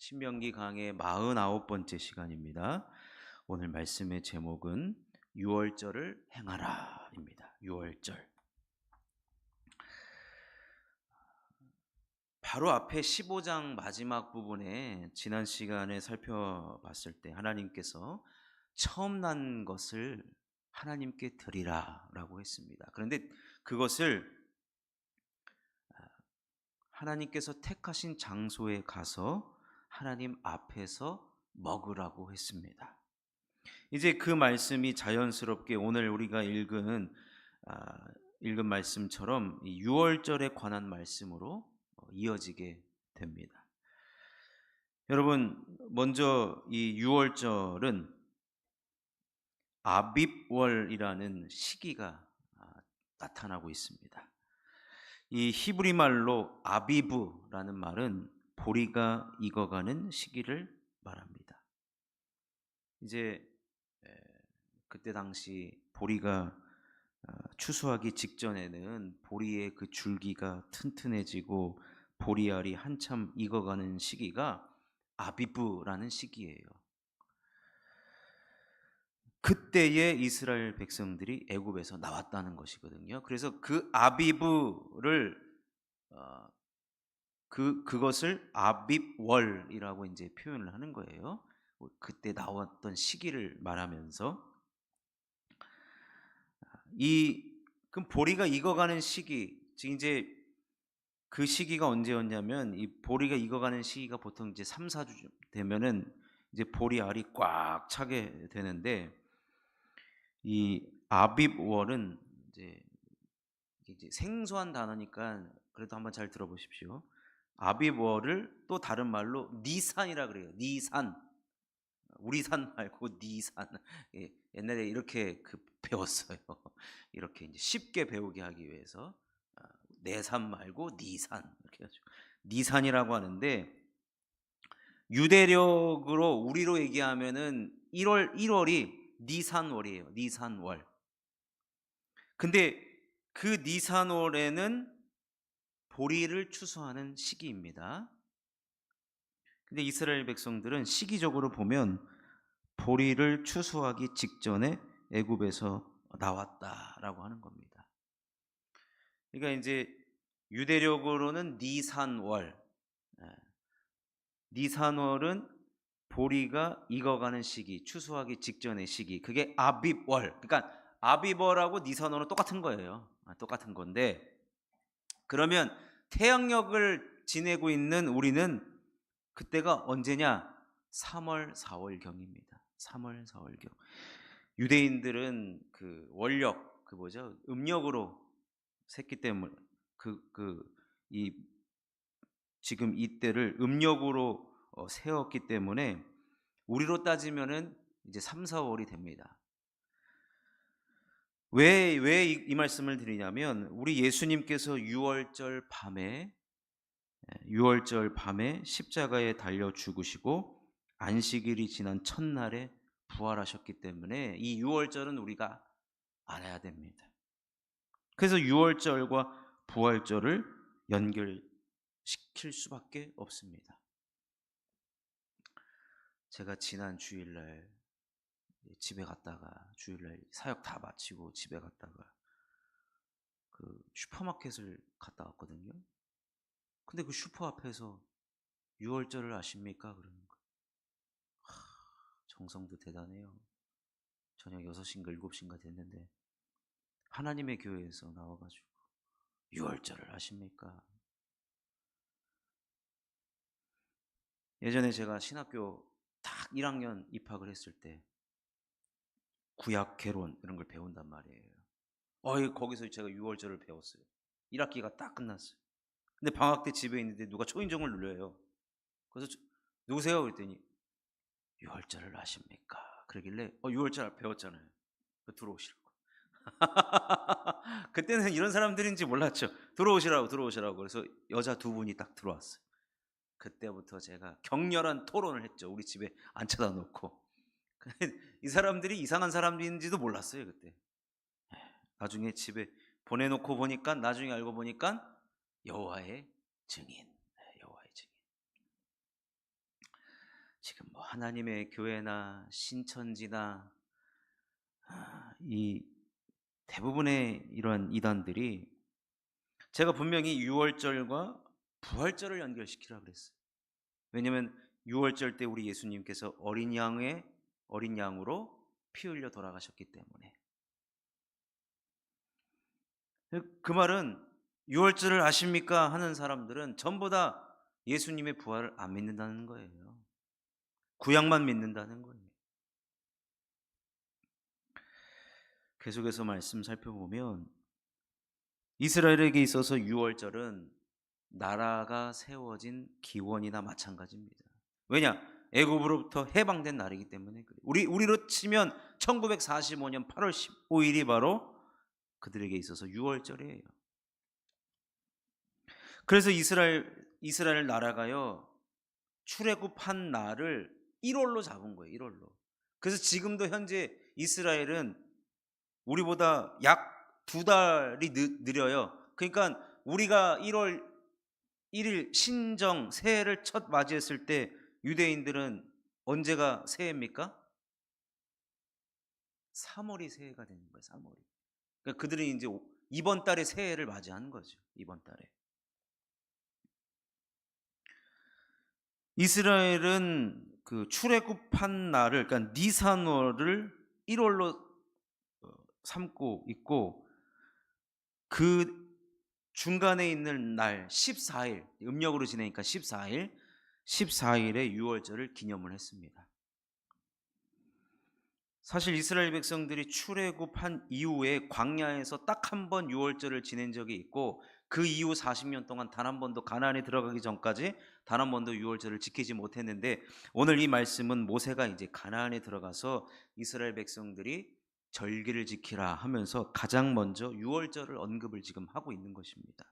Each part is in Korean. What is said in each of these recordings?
신명기 강의 49번째 시간입니다. 오늘 말씀의 제목은 유월절을 행하라입니다. 유월절. 바로 앞에 15장 마지막 부분에 지난 시간에 살펴봤을 때 하나님께서 처음 난 것을 하나님께 드리라라고 했습니다. 그런데 그것을 하나님께서 택하신 장소에 가서 하나님 앞에서 먹으라고 했습니다. 이제 그 말씀이 자연스럽게 오늘 우리가 읽은 말씀처럼 이 유월절에 관한 말씀으로 이어지게 됩니다. 여러분, 먼저 이 유월절은 아빕월이라는 시기가 나타나고 있습니다. 이 히브리 말로 아비브라는 말은 보리가 익어가는 시기를 말합니다. 이제 그때 당시 보리가 추수하기 직전에는 보리의 그 줄기가 튼튼해지고 보리알이 한참 익어가는 시기가 아비브라는 시기예요. 그때에 이스라엘 백성들이 애굽에서 나왔다는 것이거든요. 그래서 그 아비브를 그것을 아빕월이라고 이제 표현을 하는 거예요. 그때 나왔던 시기를 말하면서 그럼 보리가 익어가는 시기, 즉 이제 그 시기가 언제였냐면 이 보리가 익어가는 시기가 보통 이제 3, 4주 되면은 이제 보리 알이 꽉 차게 되는데 이 아빕월은 이제 생소한 단어니까 그래도 한번 잘 들어보십시오. 아빕월을 또 다른 말로 니산이라 그래요. 니산. 우리 산 말고 니산. 예, 옛날에 이렇게 배웠어요. 이렇게 이제 쉽게 배우게 하기 위해서 내 산 말고 니산 이렇게 해가지고 니산이라고 하는데 유대력으로 우리로 얘기하면은 1월이 니산월이에요. 니산월. 근데 그 니산월에는 보리를 추수하는 시기입니다. 근데 이스라엘 백성들은 시기적으로 보면 보리를 추수하기 직전에 애굽에서 나왔다라고 하는 겁니다. 그러니까 이제 유대력으로는 니산월, 니산월은 보리가 익어가는 시기, 추수하기 직전의 시기, 그게 아빕월. 그러니까 아빕월하고 니산월은 똑같은 거예요. 똑같은 건데 그러면 태양력을 지내고 있는 우리는 그때가 언제냐? 3월, 4월경입니다. 3월, 4월경. 유대인들은 그 월력, 음력으로 샜기 때문에 지금 이때를 음력으로 세웠기 때문에 우리로 따지면은 이제 3, 4월이 됩니다. 왜 이 말씀을 드리냐면 우리 예수님께서 6월절 밤에 십자가에 달려 죽으시고 안식일이 지난 첫날에 부활하셨기 때문에 이 6월절은 우리가 알아야 됩니다. 그래서 6월절과 부활절을 연결시킬 수밖에 없습니다. 제가 지난 주일날 집에 갔다가 주일날 사역 다 마치고 집에 갔다가 그 슈퍼마켓을 갔다 왔거든요. 근데 그 슈퍼 앞에서 6월절을 아십니까? 그러는 거예요. 정성도 대단해요. 저녁 6시인가 7시인가 됐는데 하나님의 교회에서 나와가지고 6월절을 아십니까? 예전에 제가 신학교 딱 1학년 입학을 했을 때 구약 개론 이런 걸 배운단 말이에요. 거기서 제가 6월절을 배웠어요. 1학기가 딱 끝났어요. 근데 방학 때 집에 있는데 누가 초인종을 눌러요. 그래서 누구세요? 그랬더니 6월절을 아십니까? 그러길래 6월절 배웠잖아요. 들어오시라고. 그때는 이런 사람들인지 몰랐죠. 들어오시라고. 그래서 여자 두 분이 딱 들어왔어요. 그때부터 제가 격렬한 토론을 했죠. 우리 집에 앉혀다 놓고. 이 사람들이 이상한 사람인지도 몰랐어요, 그때. 나중에 집에 보내놓고 보니까, 나중에 알고 보니까 여호와의 증인. 여호와의 증인. 지금 뭐 하나님의 교회나 신천지나 이 대부분의 이러한 이단들이 제가 분명히 유월절과 부활절을 연결시키라 그랬어요. 왜냐하면 유월절 때 우리 예수님께서 어린 양으로 피 흘려 돌아가셨기 때문에. 그 말은 유월절을 아십니까 하는 사람들은 전부 다 예수님의 부활을 안 믿는다는 거예요. 구약만 믿는다는 거예요. 계속해서 말씀 살펴보면 이스라엘에게 있어서 유월절은 나라가 세워진 기원이나 마찬가지입니다. 왜냐? 애굽으로부터 해방된 날이기 때문에 그래요. 우리로 치면 1945년 8월 15일이 바로 그들에게 있어서 유월절이에요. 그래서 이스라엘 나라가요 출애굽한 날을 1월로 잡은 거예요. 1월로. 그래서 지금도 현재 이스라엘은 우리보다 약 2달이 느려요. 그러니까 우리가 1월 1일 신정 새해를 첫 맞이했을 때 유대인들은 언제가 새해입니까? 3월이 새해가 되는 거예요. 3월이. 그러니까 그들은 이제 이번 달에 새해를 맞이하는 거죠. 이번 달에. 이스라엘은 그 출애굽한 날을 그러니까 니산월을 1월로 삼고 있고 그 중간에 있는 날 14일 음력으로 지내니까 14일에 유월절을 기념을 했습니다. 사실 이스라엘 백성들이 출애굽한 이후에 광야에서 딱 한 번 유월절을 지낸 적이 있고 그 이후 40년 동안 단 한 번도 가나안에 들어가기 전까지 단 한 번도 유월절을 지키지 못했는데 오늘 이 말씀은 모세가 이제 가나안에 들어가서 이스라엘 백성들이 절기를 지키라 하면서 가장 먼저 유월절을 언급을 지금 하고 있는 것입니다.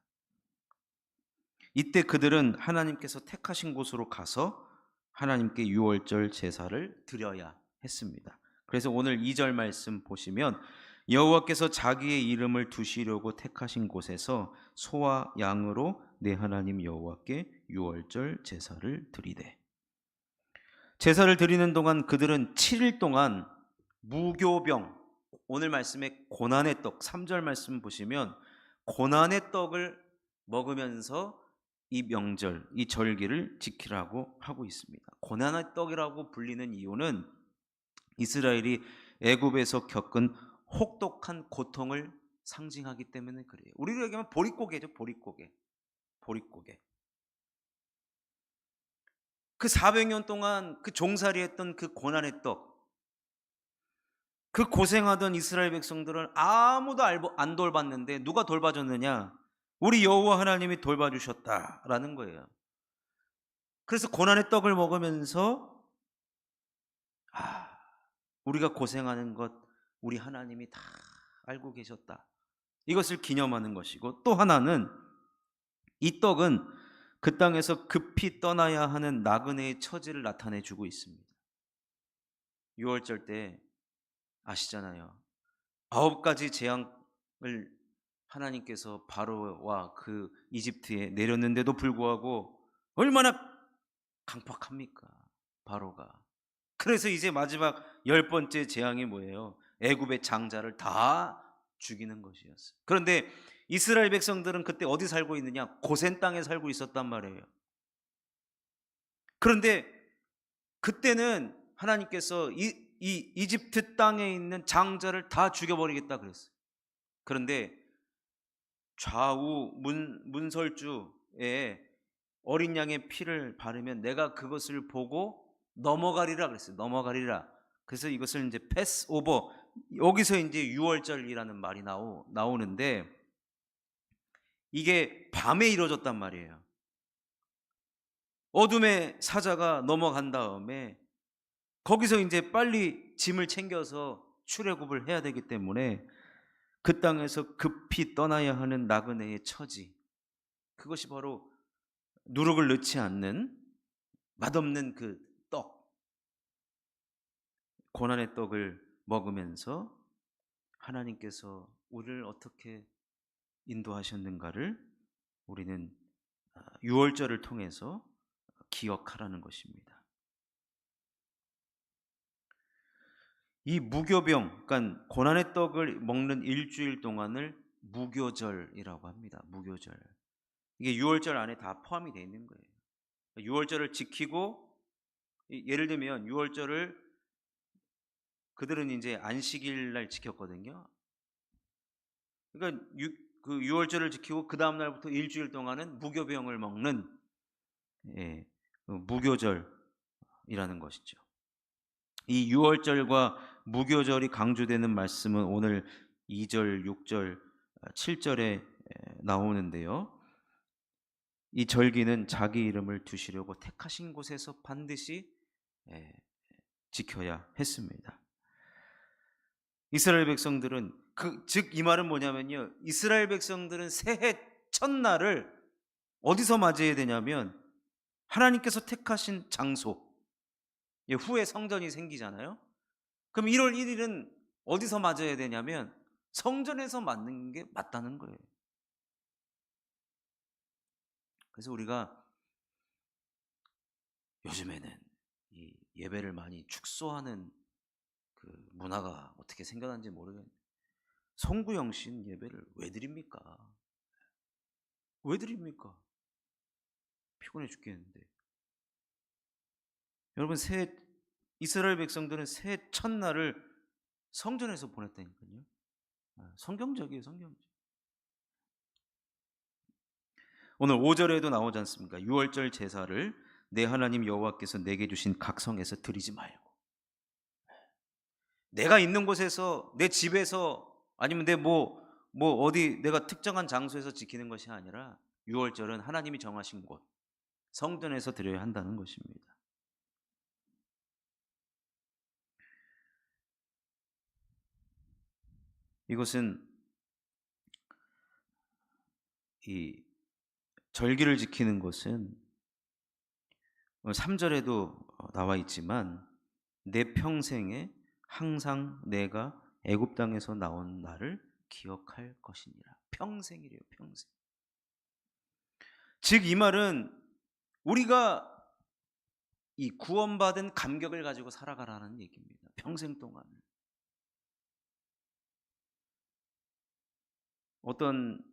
이때 그들은 하나님께서 택하신 곳으로 가서 하나님께 유월절 제사를 드려야 했습니다. 그래서 오늘 2절 말씀 보시면 여호와께서 자기의 이름을 두시려고 택하신 곳에서 소와 양으로 내 하나님 여호와께 유월절 제사를 드리되. 제사를 드리는 동안 그들은 7일 동안 무교병, 오늘 말씀의 고난의 떡 3절 말씀 보시면 고난의 떡을 먹으면서 이 명절, 이 절기를 지키라고 하고 있습니다. 고난의 떡이라고 불리는 이유는 이스라엘이 애굽에서 겪은 혹독한 고통을 상징하기 때문에 그래요. 우리로 얘기하면 보릿고개죠. 보릿고개. 그 400년 동안 그 종살이했던 그 고난의 떡, 그 고생하던 이스라엘 백성들은 아무도 안 돌봤는데 누가 돌봐줬느냐? 우리 여호와 하나님이 돌봐주셨다라는 거예요. 그래서 고난의 떡을 먹으면서 우리가 고생하는 것 우리 하나님이 다 알고 계셨다. 이것을 기념하는 것이고 또 하나는 이 떡은 그 땅에서 급히 떠나야 하는 나그네의 처지를 나타내 주고 있습니다. 6월절 때 아시잖아요. 9가지 재앙을 하나님께서 바로와 그 이집트에 내렸는데도 불구하고 얼마나 강팍합니까? 바로가. 그래서 이제 마지막 10번째 재앙이 뭐예요? 애굽의 장자를 다 죽이는 것이었어요. 그런데 이스라엘 백성들은 그때 어디 살고 있느냐? 고센 땅에 살고 있었단 말이에요. 그런데 그때는 하나님께서 이 이집트 땅에 있는 장자를 다 죽여버리겠다 그랬어요. 그런데 좌우 문설주에 어린 양의 피를 바르면 내가 그것을 보고 넘어가리라 그랬어요. 넘어가리라. 그래서 이것을 이제 패스오버, 여기서 이제 유월절이라는 말이 나오는데 이게 밤에 이루어졌단 말이에요. 어둠의 사자가 넘어간 다음에 거기서 이제 빨리 짐을 챙겨서 출애굽을 해야 되기 때문에 그 땅에서 급히 떠나야 하는 나그네의 처지, 그것이 바로 누룩을 넣지 않는 맛없는 그 떡, 고난의 떡을 먹으면서 하나님께서 우리를 어떻게 인도하셨는가를 우리는 유월절을 통해서 기억하라는 것입니다. 이 무교병, 그러니까 고난의 떡을 먹는 일주일 동안을 무교절이라고 합니다. 무교절. 이게 유월절 안에 다 포함이 되어 있는 거예요. 유월절을 지키고, 예를 들면 유월절을 그들은 이제 안식일 날 지켰거든요. 그러니까 그 유월절을 지키고 그 다음 날부터 일주일 동안은 무교병을 먹는, 예, 무교절이라는 것이죠. 이 유월절과 무교절이 강조되는 말씀은 오늘 2절, 6절, 7절에 나오는데요. 이 절기는 자기 이름을 두시려고 택하신 곳에서 반드시 지켜야 했습니다. 이스라엘 백성들은 즉 이 말은 뭐냐면요, 이스라엘 백성들은 새해 첫날을 어디서 맞이해야 되냐면 하나님께서 택하신 장소, 후에 성전이 생기잖아요. 그럼 1월 1일은 어디서 맞아야 되냐면 성전에서 맞는 게 맞다는 거예요. 그래서 우리가 요즘에는 이 예배를 많이 축소하는 그 문화가 어떻게 생겨난지 모르겠는데, 성구영신 예배를 왜 드립니까? 왜 드립니까? 피곤해 죽겠는데. 여러분, 이스라엘 백성들은 새해 첫날을 성전에서 보냈다니까요. 성경적이에요, 성경적. 오늘 5절에도 나오지 않습니까? 유월절 제사를 내 하나님 여호와께서 내게 주신 각성에서 드리지 말고, 내가 있는 곳에서, 내 집에서, 아니면 어디 내가 특정한 장소에서 지키는 것이 아니라 유월절은 하나님이 정하신 곳, 성전에서 드려야 한다는 것입니다. 이것은 이 절기를 지키는 것은 3절에도 나와 있지만 내 평생에 항상 내가 애굽 땅에서 나온 날을 기억할 것이니라. 평생이래요, 평생. 즉 이 말은 우리가 이 구원받은 감격을 가지고 살아가라는 얘기입니다. 평생 동안. 어떤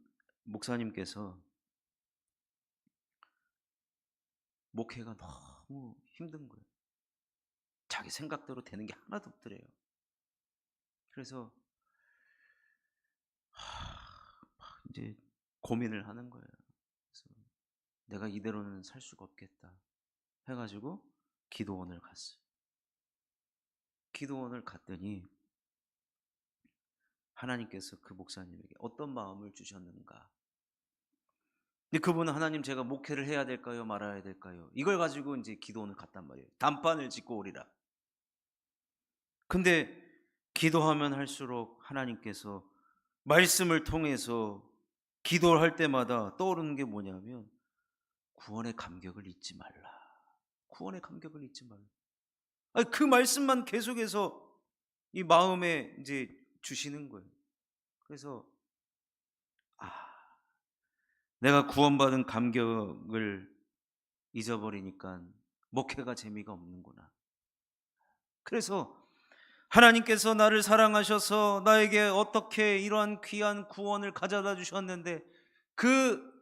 목사님께서 목회가 너무 힘든 거예요. 자기 생각대로 되는 게 하나도 없더래요. 그래서 이제 고민을 하는 거예요. 그래서 내가 이대로는 살 수가 없겠다 해가지고 기도원을 갔어요. 기도원을 갔더니 하나님께서 그 목사님에게 어떤 마음을 주셨는가. 근데 그분은 하나님, 제가 목회를 해야 될까요, 말아야 될까요? 이걸 가지고 이제 기도원을 갔단 말이에요. 단판을 짓고 오리라. 근데 기도하면 할수록 하나님께서 말씀을 통해서 기도를 할 때마다 떠오르는 게 뭐냐면 구원의 감격을 잊지 말라. 구원의 감격을 잊지 말라. 아니, 그 말씀만 계속해서 이 마음에 이제 주시는 거예요. 그래서 내가 구원받은 감격을 잊어버리니까 목회가 재미가 없는구나. 그래서 하나님께서 나를 사랑하셔서 나에게 어떻게 이러한 귀한 구원을 가져다 주셨는데 그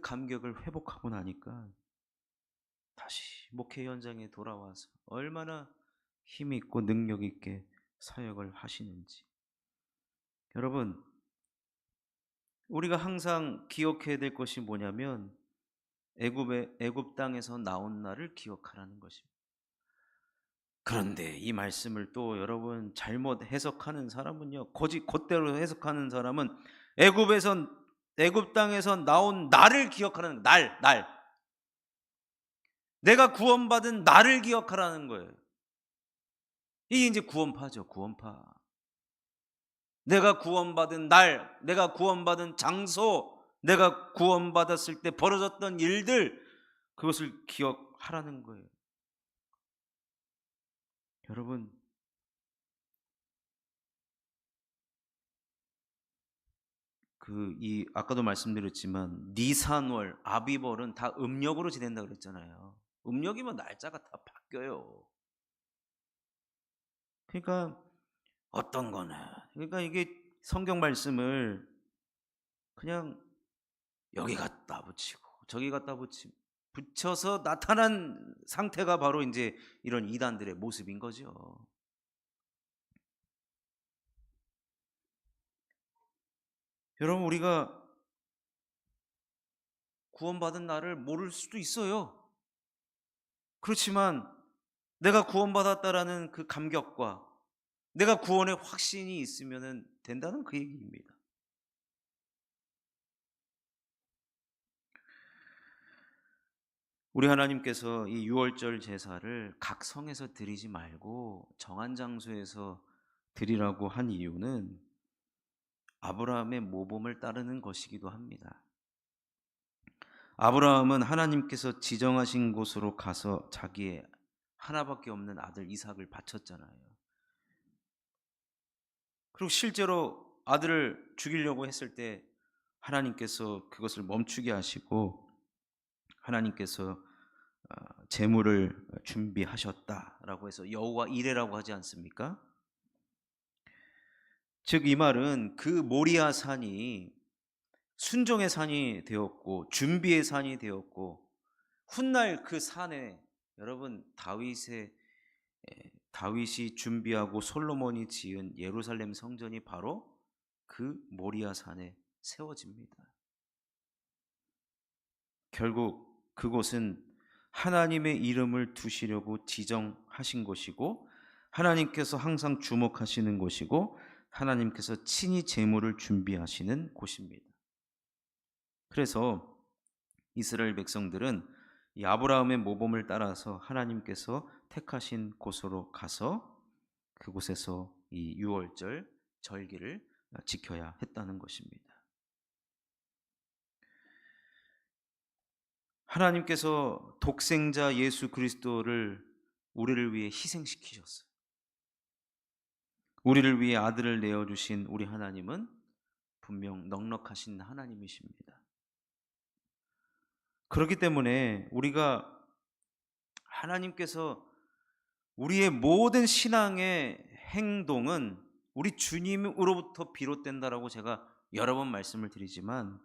감격을 회복하고 나니까 다시 목회 현장에 돌아와서 얼마나 힘 있고 능력 있게 사역을 하시는지. 여러분, 우리가 항상 기억해야 될 것이 뭐냐면 애굽 땅에서 나온 날을 기억하라는 것입니다. 그런데 이 말씀을 또 여러분 잘못 해석하는 사람은요, 곧대로 해석하는 사람은 애굽 땅에서 나온 날을 기억하라는, 날. 내가 구원받은 날을 기억하라는 거예요. 이게 이제 구원파죠, 구원파. 내가 구원받은 날, 내가 구원받은 장소, 내가 구원받았을 때 벌어졌던 일들, 그것을 기억하라는 거예요. 여러분, 아까도 말씀드렸지만 니산월, 아비벌은 다 음력으로 지낸다 그랬잖아요. 음력이면 날짜가 다 바뀌어요. 그러니까 어떤 거나, 그러니까 이게 성경 말씀을 그냥 여기 갖다 붙이고 저기 갖다 붙여서 나타난 상태가 바로 이제 이런 이단들의 모습인 거죠. 여러분, 우리가 구원받은 나를 모를 수도 있어요. 그렇지만 내가 구원받았다라는 그 감격과 내가 구원의 확신이 있으면 된다는 그 얘기입니다. 우리 하나님께서 이 유월절 제사를 각 성에서 드리지 말고 정한 장소에서 드리라고 한 이유는 아브라함의 모범을 따르는 것이기도 합니다. 아브라함은 하나님께서 지정하신 곳으로 가서 자기의 하나밖에 없는 아들 이삭을 바쳤잖아요. 그리고 실제로 아들을 죽이려고 했을 때 하나님께서 그것을 멈추게 하시고 하나님께서 제물을 준비하셨다라고 해서 여호와 이레라고 하지 않습니까? 즉 이 말은 그 모리아 산이 순종의 산이 되었고 준비의 산이 되었고 훗날 그 산에 여러분 다윗이 준비하고 솔로몬이 지은 예루살렘 성전이 바로 그 모리아 산에 세워집니다. 결국 그곳은 하나님의 이름을 두시려고 지정하신 곳이고 하나님께서 항상 주목하시는 곳이고 하나님께서 친히 제물을 준비하시는 곳입니다. 그래서 이스라엘 백성들은 이 아브라함의 모범을 따라서 하나님께서 택하신 곳으로 가서 그곳에서 이 유월절 절기를 지켜야 했다는 것입니다. 하나님께서 독생자 예수 그리스도를 우리를 위해 희생시키셨어요. 우리를 위해 아들을 내어주신 우리 하나님은 분명 넉넉하신 하나님이십니다. 그렇기 때문에 우리가 하나님께서 우리의 모든 신앙의 행동은 우리 주님으로부터 비롯된다라고 제가 여러 번 말씀을 드리지만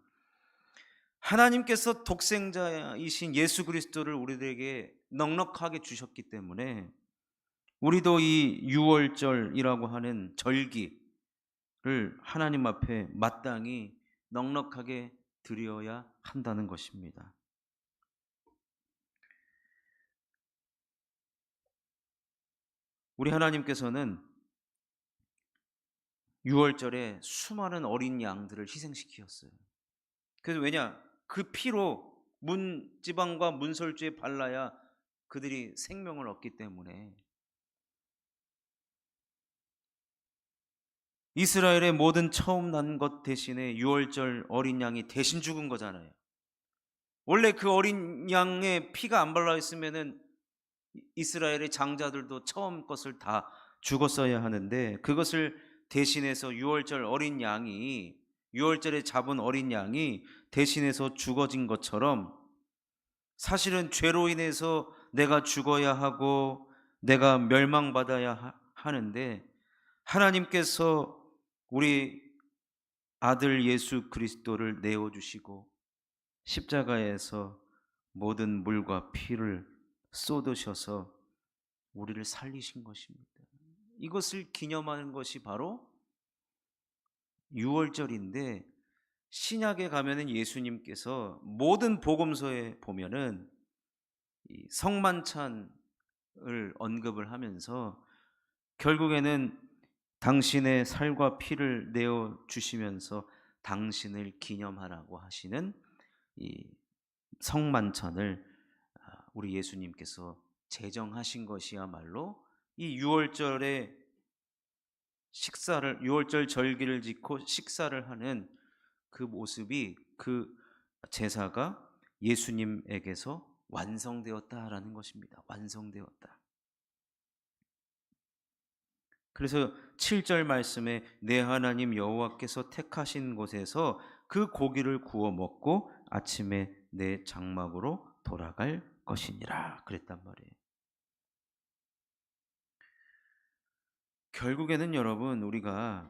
하나님께서 독생자이신 예수 그리스도를 우리들에게 넉넉하게 주셨기 때문에 우리도 이 유월절이라고 하는 절기를 하나님 앞에 마땅히 넉넉하게 드려야 한다는 것입니다. 우리 하나님께서는 유월절에 수많은 어린 양들을 희생시키셨어요. 그래서 왜냐? 그 피로 문지방과 문설주에 발라야 그들이 생명을 얻기 때문에 이스라엘의 모든 처음 난 것 대신에 유월절 어린 양이 대신 죽은 거잖아요. 원래 그 어린 양의 피가 안 발라 있으면은 이스라엘의 장자들도 처음 것을 다 죽었어야 하는데 그것을 대신해서 유월절에 잡은 어린 양이 대신해서 죽어진 것처럼 사실은 죄로 인해서 내가 죽어야 하고 내가 멸망받아야 하는데 하나님께서 우리 아들 예수 그리스도를 내어주시고 십자가에서 모든 물과 피를 쏟으셔서 우리를 살리신 것입니다. 이것을 기념하는 것이 바로 유월절인데 신약에 가면은 예수님께서 모든 복음서에 보면은 이 성만찬을 언급을 하면서 결국에는 당신의 살과 피를 내어 주시면서 당신을 기념하라고 하시는 이 성만찬을 우리 예수님께서 제정하신 것이야말로 이 유월절 절기를 지고 식사를 하는 그 모습이 그 제사가 예수님에게서 완성되었다라는 것입니다. 완성되었다. 그래서 7절 말씀에 내 하나님 여호와께서 택하신 곳에서 그 고기를 구워 먹고 아침에 내 장막으로 돌아갈 것이니라 그랬단 말이에요. 결국에는 여러분, 우리가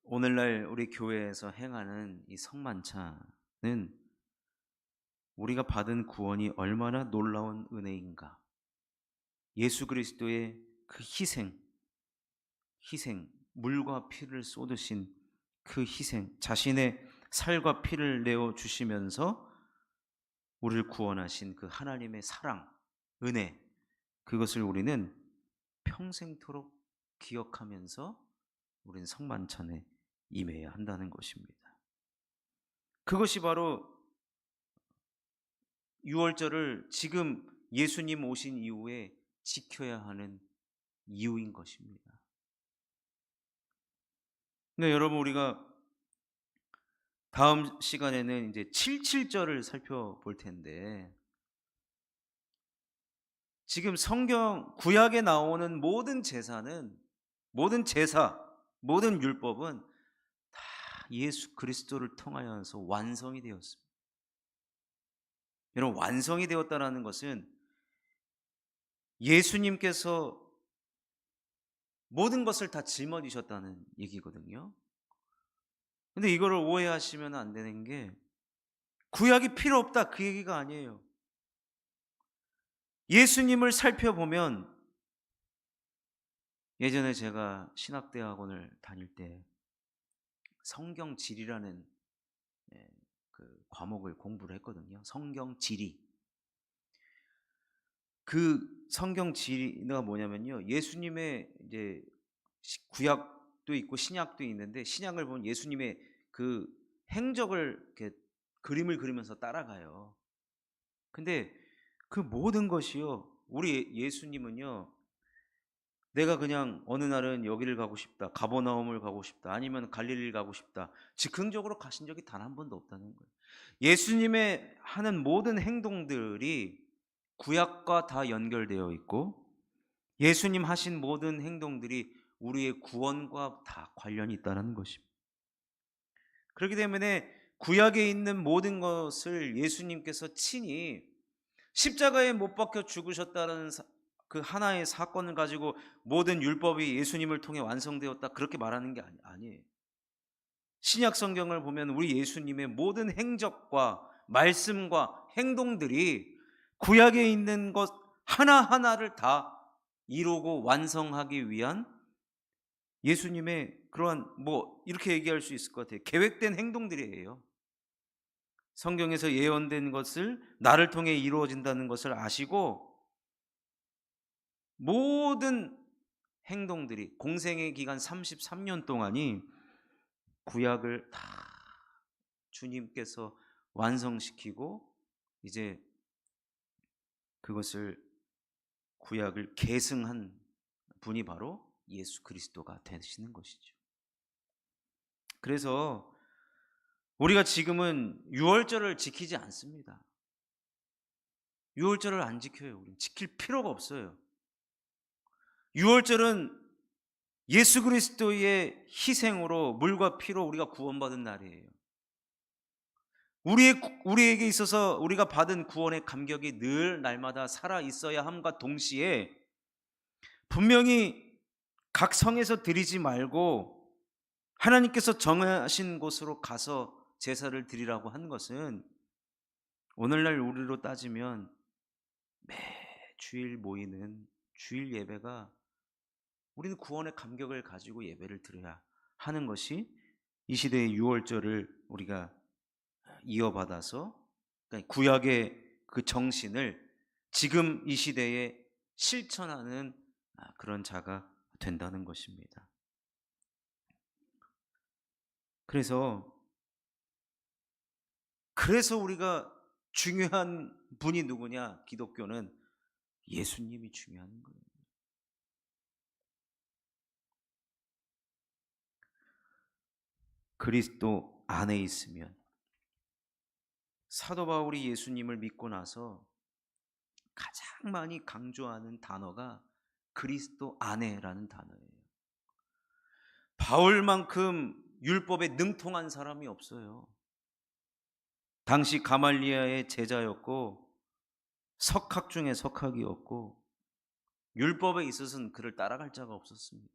오늘날 우리 교회에서 행하는 이 성만찬은 우리가 받은 구원이 얼마나 놀라운 은혜인가, 예수 그리스도의 그 희생, 물과 피를 쏟으신 그 희생, 자신의 살과 피를 내어 주시면서 우리를 구원하신 그 하나님의 사랑, 은혜, 그것을 우리는 평생토록 기억하면서 우리는 성만찬에 임해야 한다는 것입니다. 그것이 바로 유월절을 지금 예수님 오신 이후에 지켜야 하는 이유인 것입니다. 근데 여러분, 우리가 다음 시간에는 이제 77절을 살펴볼 텐데, 지금 성경 구약에 나오는 모든 제사는, 모든 제사, 모든 율법은 다 예수 그리스도를 통하여서 완성이 되었습니다. 여러분, 완성이 되었다는 것은 예수님께서 모든 것을 다 짊어지셨다는 얘기거든요. 근데 이거를 오해하시면 안 되는 게, 구약이 필요 없다 그 얘기가 아니에요. 예수님을 살펴보면, 예전에 제가 신학대학원을 다닐 때 성경지리라는 그 과목을 공부를 했거든요. 성경지리. 그 성경지리가 뭐냐면요, 예수님의 이제 구약도 있고 신약도 있는데, 신약을 보면 예수님의 그 행적을 이렇게 그림을 그리면서 따라가요. 근데 그 모든 것이요, 우리 예수님은요, 내가 그냥 어느 날은 여기를 가고 싶다, 가버나움을 가고 싶다, 아니면 갈릴리를 가고 싶다, 즉흥적으로 가신 적이 단 한 번도 없다는 거예요. 예수님의 하는 모든 행동들이 구약과 다 연결되어 있고, 예수님 하신 모든 행동들이 우리의 구원과 다 관련이 있다는 것입니다. 그렇기 때문에 구약에 있는 모든 것을 예수님께서 친히 십자가에 못 박혀 죽으셨다는 그 하나의 사건을 가지고 모든 율법이 예수님을 통해 완성되었다, 그렇게 말하는 게 아니에요. 신약 성경을 보면 우리 예수님의 모든 행적과 말씀과 행동들이 구약에 있는 것 하나하나를 다 이루고 완성하기 위한 예수님의 그러한, 뭐 이렇게 얘기할 수 있을 것 같아요, 계획된 행동들이에요. 성경에서 예언된 것을 나를 통해 이루어진다는 것을 아시고, 모든 행동들이 공생의 기간 33년 동안이 구약을 다 주님께서 완성시키고, 이제 그것을 구약을 계승한 분이 바로 예수 그리스도가 되시는 것이죠. 그래서 우리가 지금은 유월절을 지키지 않습니다. 유월절을 안 지켜요. 우리는 지킬 필요가 없어요. 유월절은 예수 그리스도의 희생으로, 물과 피로 우리가 구원받은 날이에요. 우리에게 있어서 우리가 받은 구원의 감격이 늘 날마다 살아 있어야 함과 동시에, 분명히 각 성에서 드리지 말고 하나님께서 정하신 곳으로 가서 제사를 드리라고 한 것은, 오늘날 우리로 따지면 매 주일 모이는 주일 예배가, 우리는 구원의 감격을 가지고 예배를 드려야 하는 것이 이 시대의 유월절을 우리가 이어받아서, 그러니까 구약의 그 정신을 지금 이 시대에 실천하는 그런 자가 된다는 것입니다. 그래서 우리가 중요한 분이 누구냐? 기독교는 예수님이 중요한 거예요. 그리스도 안에 있으면, 사도 바울이 예수님을 믿고 나서 가장 많이 강조하는 단어가 그리스도 안에라는 단어예요. 바울만큼 율법에 능통한 사람이 없어요. 당시 가말리아의 제자였고, 석학 중에 석학이었고, 율법에 있어서는 그를 따라갈 자가 없었습니다.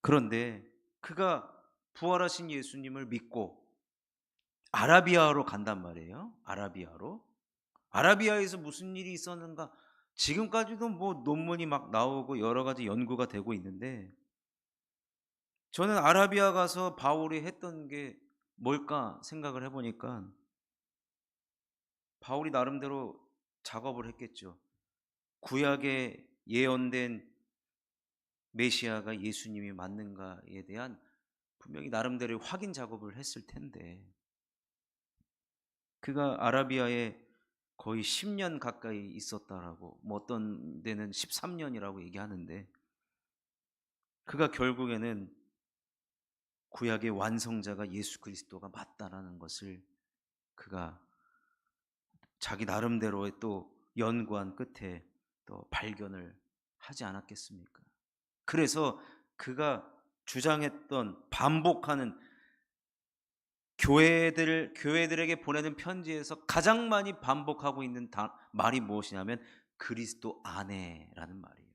그런데 그가 부활하신 예수님을 믿고 아라비아로 간단 말이에요. 아라비아로. 아라비아에서 무슨 일이 있었는가? 지금까지도 뭐 논문이 막 나오고 여러 가지 연구가 되고 있는데, 저는 아라비아 가서 바울이 했던 게 뭘까 생각을 해보니까 바울이 나름대로 작업을 했겠죠. 구약에 예언된 메시아가 예수님이 맞는가에 대한 분명히 나름대로 확인 작업을 했을 텐데, 그가 아라비아에 거의 10년 가까이 있었다라고, 뭐 어떤 데는 13년이라고 얘기하는데, 그가 결국에는 구약의 완성자가 예수 그리스도가 맞다라는 것을 그가 자기 나름대로의 또 연구한 끝에 또 발견을 하지 않았겠습니까? 그래서 그가 주장했던, 반복하는, 교회들에게 보내는 편지에서 가장 많이 반복하고 있는 말이 무엇이냐면 그리스도 안에라는 말이에요.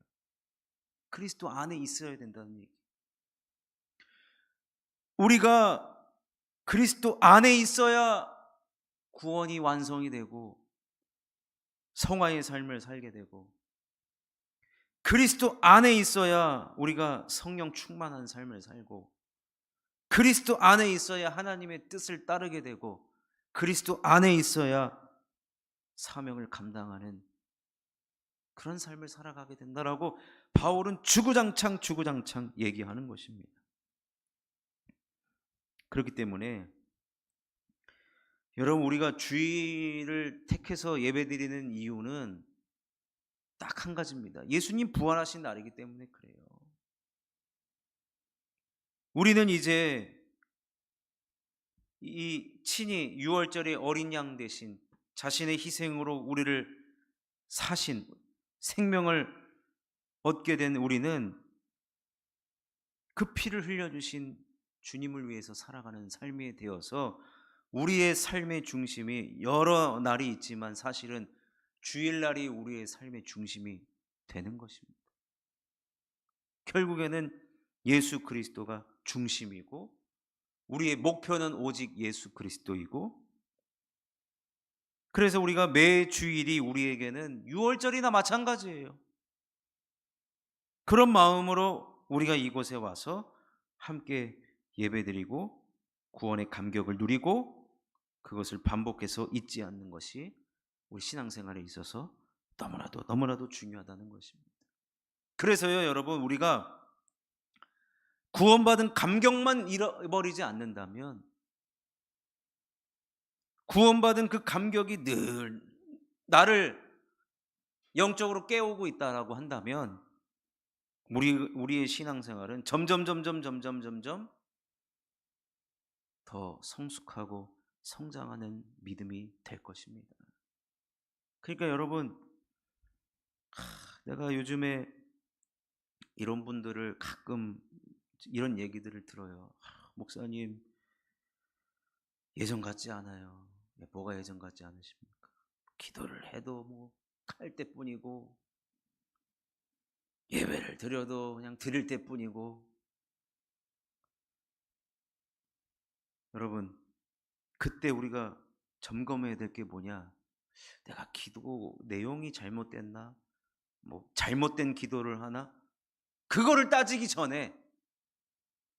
그리스도 안에 있어야 된다는 얘기. 우리가 그리스도 안에 있어야 구원이 완성이 되고 성화의 삶을 살게 되고, 그리스도 안에 있어야 우리가 성령 충만한 삶을 살고, 그리스도 안에 있어야 하나님의 뜻을 따르게 되고, 그리스도 안에 있어야 사명을 감당하는 그런 삶을 살아가게 된다라고 바울은 주구장창 얘기하는 것입니다. 그렇기 때문에 여러분, 우리가 주일을 택해서 예배드리는 이유는 딱 한 가지입니다. 예수님 부활하신 날이기 때문에 그래요. 우리는 이제 이 친히 유월절의 어린 양 대신 자신의 희생으로 우리를 사신, 생명을 얻게 된 우리는 그 피를 흘려주신 주님을 위해서 살아가는 삶이 되어서 우리의 삶의 중심이, 여러 날이 있지만 사실은 주일날이 우리의 삶의 중심이 되는 것입니다. 결국에는 예수 그리스도가 중심이고 우리의 목표는 오직 예수 그리스도이고, 그래서 우리가 매 주일이 우리에게는 유월절이나 마찬가지예요. 그런 마음으로 우리가 이곳에 와서 함께 예배드리고 구원의 감격을 누리고 그것을 반복해서 잊지 않는 것이 우리 신앙생활에 있어서 너무나도 중요하다는 것입니다. 그래서요, 여러분, 우리가 구원받은 감격만 잃어버리지 않는다면, 구원받은 그 감격이 늘 나를 영적으로 깨우고 있다라고 한다면 우리의 신앙생활은 점점 더 성숙하고 성장하는 믿음이 될 것입니다. 그러니까 여러분, 내가 요즘에 이런 분들을 가끔 이런 얘기들을 들어요. 목사님, 예전 같지 않아요. 뭐가 예전 같지 않으십니까? 기도를 해도 뭐 할 때뿐이고, 예배를 드려도 그냥 드릴 때뿐이고. 여러분, 그때 우리가 점검해야 될 게 뭐냐? 내가 기도 내용이 잘못됐나? 뭐 잘못된 기도를 하나? 그거를 따지기 전에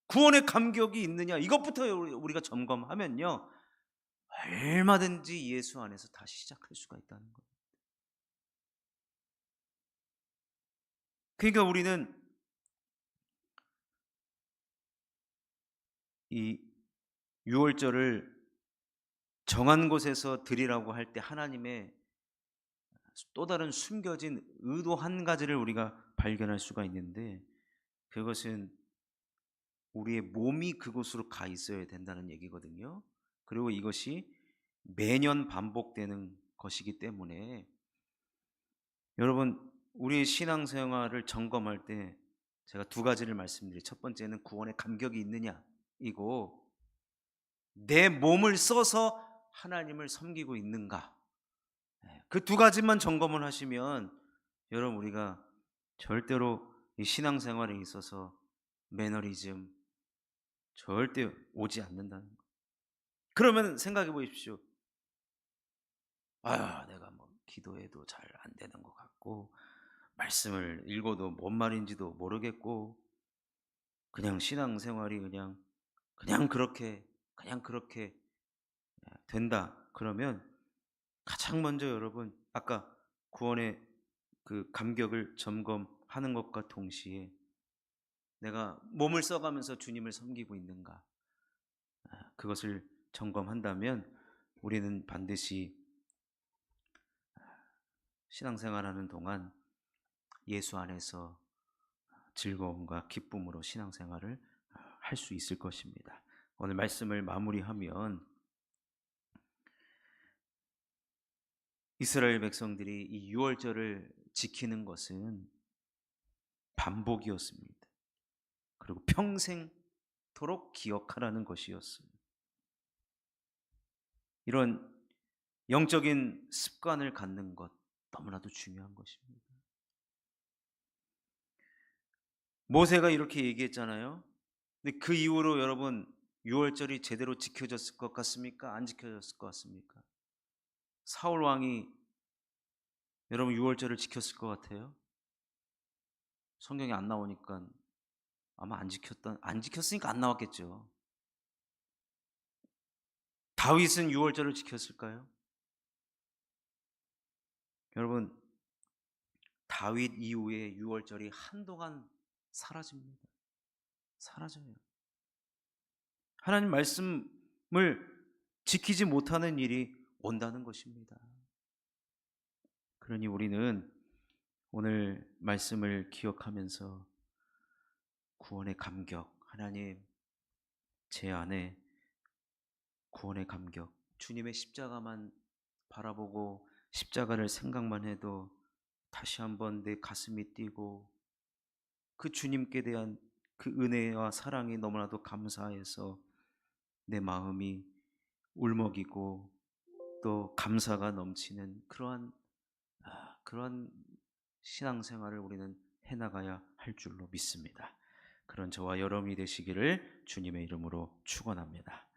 구원의 감격이 있느냐, 이것부터 우리가 점검하면요, 얼마든지 예수 안에서 다시 시작할 수가 있다는 거예요. 그러니까 우리는 이 유월절을 정한 곳에서 드리라고 할 때 하나님의 또 다른 숨겨진 의도 한 가지를 우리가 발견할 수가 있는데, 그것은 우리의 몸이 그곳으로 가 있어야 된다는 얘기거든요. 그리고 이것이 매년 반복되는 것이기 때문에 여러분, 우리의 신앙생활을 점검할 때 제가 두 가지를 말씀드려요. 첫 번째는 구원의 감격이 있느냐 이고, 내 몸을 써서 하나님을 섬기고 있는가, 그 두 가지만 점검을 하시면 여러분 우리가 절대로 이 신앙생활에 있어서 매너리즘 절대 오지 않는다는 거. 그러면 생각해 보십시오. 아, 내가 뭐 기도해도 잘 안 되는 것 같고 말씀을 읽어도 뭔 말인지도 모르겠고 그냥 신앙생활이 그냥 그렇게 된다. 그러면 가장 먼저 여러분 아까 구원의 그 감격을 점검하는 것과 동시에 내가 몸을 써가면서 주님을 섬기고 있는가 그것을 점검한다면 우리는 반드시 신앙생활하는 동안 예수 안에서 즐거움과 기쁨으로 신앙생활을 할 수 있을 것입니다. 오늘 말씀을 마무리하면 이스라엘 백성들이 이 유월절을 지키는 것은 반복이었습니다. 그리고 평생토록 기억하라는 것이었습니다. 이런 영적인 습관을 갖는 것 너무나도 중요한 것입니다. 모세가 이렇게 얘기했잖아요. 근데 그 이후로 여러분 유월절이 제대로 지켜졌을 것 같습니까? 안 지켜졌을 것 같습니까? 사울 왕이 여러분 유월절을 지켰을 것 같아요? 성경에 안 나오니까 아마 안 지켰으니까 안 나왔겠죠. 다윗은 유월절을 지켰을까요? 여러분 다윗 이후에 유월절이 한동안 사라집니다. 사라져요. 하나님 말씀을 지키지 못하는 일이 온다는 것입니다. 그러니 우리는 오늘 말씀을 기억하면서 구원의 감격, 하나님 제 안에 구원의 감격, 주님의 십자가만 바라보고 십자가를 생각만 해도 다시 한번 내 가슴이 뛰고 그 주님께 대한 그 은혜와 사랑이 너무나도 감사해서 내 마음이 울먹이고 또 감사가 넘치는 그러한 신앙생활을 우리는 해나가야 할 줄로 믿습니다. 그런 저와 여러분이 되시기를 주님의 이름으로 축원합니다.